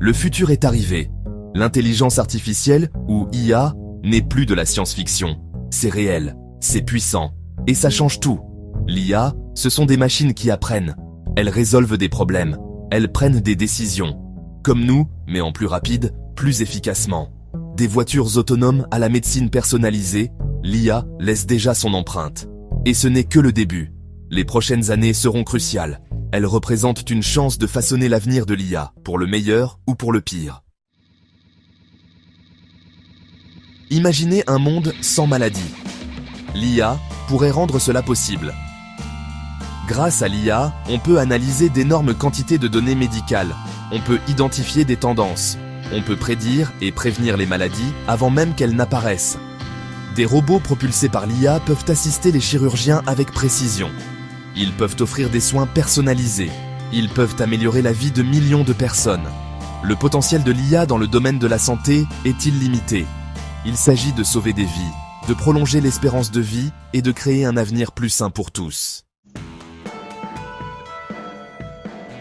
Le futur est arrivé. L'intelligence artificielle, ou IA, n'est plus de la science-fiction. C'est réel, c'est puissant, et ça change tout. L'IA, ce sont des machines qui apprennent. Elles résolvent des problèmes, elles prennent des décisions. Comme nous, mais en plus rapide, plus efficacement. Des voitures autonomes à la médecine personnalisée, l'IA laisse déjà son empreinte. Et ce n'est que le début. Les prochaines années seront cruciales. Elles représentent une chance de façonner l'avenir de l'IA, pour le meilleur ou pour le pire. Imaginez un monde sans maladie. L'IA pourrait rendre cela possible. Grâce à l'IA, on peut analyser d'énormes quantités de données médicales. On peut identifier des tendances. On peut prédire et prévenir les maladies avant même qu'elles n'apparaissent. Des robots propulsés par l'IA peuvent assister les chirurgiens avec précision. Ils peuvent offrir des soins personnalisés. Ils peuvent améliorer la vie de millions de personnes. Le potentiel de l'IA dans le domaine de la santé est illimité. Il s'agit de sauver des vies, de prolonger l'espérance de vie et de créer un avenir plus sain pour tous.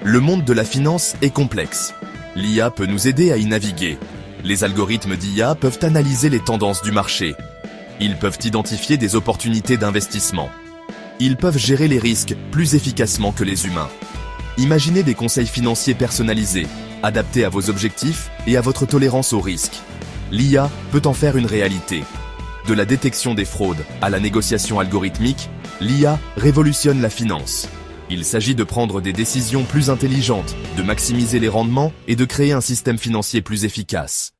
Le monde de la finance est complexe. L'IA peut nous aider à y naviguer. Les algorithmes d'IA peuvent analyser les tendances du marché. Ils peuvent identifier des opportunités d'investissement. Ils peuvent gérer les risques plus efficacement que les humains. Imaginez des conseils financiers personnalisés, adaptés à vos objectifs et à votre tolérance au risque. L'IA peut en faire une réalité. De la détection des fraudes à la négociation algorithmique, l'IA révolutionne la finance. Il s'agit de prendre des décisions plus intelligentes, de maximiser les rendements et de créer un système financier plus efficace.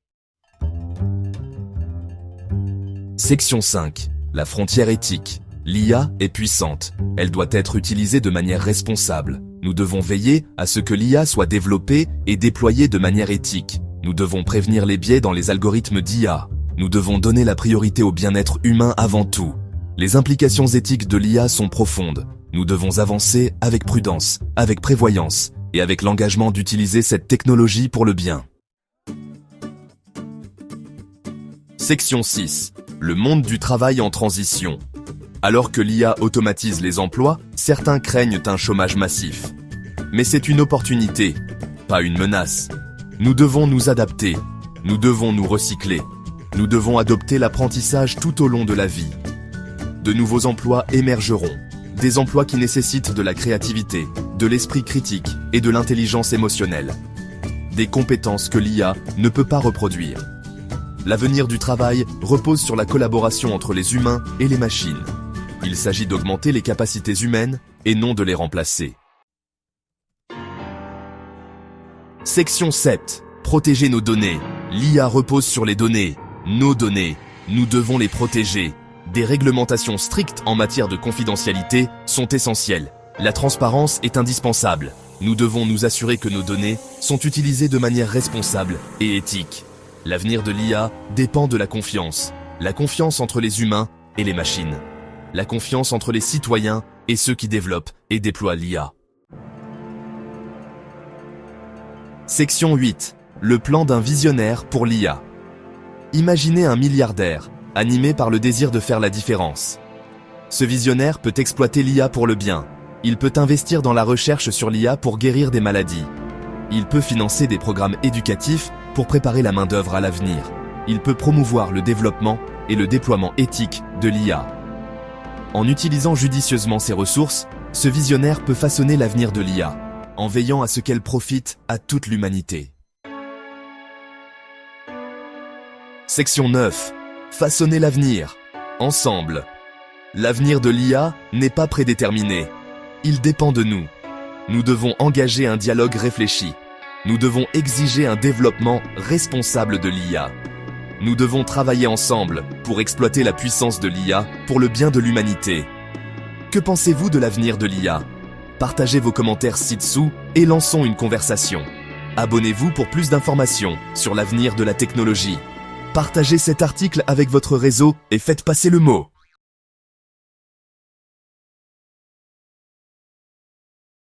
Section 5. La frontière éthique. L'IA est puissante. Elle doit être utilisée de manière responsable. Nous devons veiller à ce que l'IA soit développée et déployée de manière éthique. Nous devons prévenir les biais dans les algorithmes d'IA. Nous devons donner la priorité au bien-être humain avant tout. Les implications éthiques de l'IA sont profondes. Nous devons avancer avec prudence, avec prévoyance et avec l'engagement d'utiliser cette technologie pour le bien. Section 6. Le monde du travail en transition. Alors que l'IA automatise les emplois, certains craignent un chômage massif. Mais c'est une opportunité, pas une menace. Nous devons nous adapter, nous devons nous recycler, nous devons adopter l'apprentissage tout au long de la vie. De nouveaux emplois émergeront, des emplois qui nécessitent de la créativité, de l'esprit critique et de l'intelligence émotionnelle. Des compétences que l'IA ne peut pas reproduire. L'avenir du travail repose sur la collaboration entre les humains et les machines. Il s'agit d'augmenter les capacités humaines et non de les remplacer. Section 7. Protéger nos données. L'IA repose sur les données. Nos données. Nous devons les protéger. Des réglementations strictes en matière de confidentialité sont essentielles. La transparence est indispensable. Nous devons nous assurer que nos données sont utilisées de manière responsable et éthique. L'avenir de l'IA dépend de la confiance entre les humains et les machines. La confiance entre les citoyens et ceux qui développent et déploient l'IA. Section 8. Le plan d'un visionnaire pour l'IA. Imaginez un milliardaire, animé par le désir de faire la différence. Ce visionnaire peut exploiter l'IA pour le bien. Il peut investir dans la recherche sur l'IA pour guérir des maladies. Il peut financer des programmes éducatifs pour préparer la main-d'œuvre à l'avenir. Il peut promouvoir le développement et le déploiement éthique de l'IA. En utilisant judicieusement ses ressources, ce visionnaire peut façonner l'avenir de l'IA, en veillant à ce qu'elle profite à toute l'humanité. Section 9. Façonner l'avenir. Ensemble. L'avenir de l'IA n'est pas prédéterminé. Il dépend de nous. Nous devons engager un dialogue réfléchi. Nous devons exiger un développement responsable de l'IA. Nous devons travailler ensemble pour exploiter la puissance de l'IA pour le bien de l'humanité. Que pensez-vous de l'avenir de l'IA ? Partagez vos commentaires ci-dessous et lançons une conversation. Abonnez-vous pour plus d'informations sur l'avenir de la technologie. Partagez cet article avec votre réseau et faites passer le mot.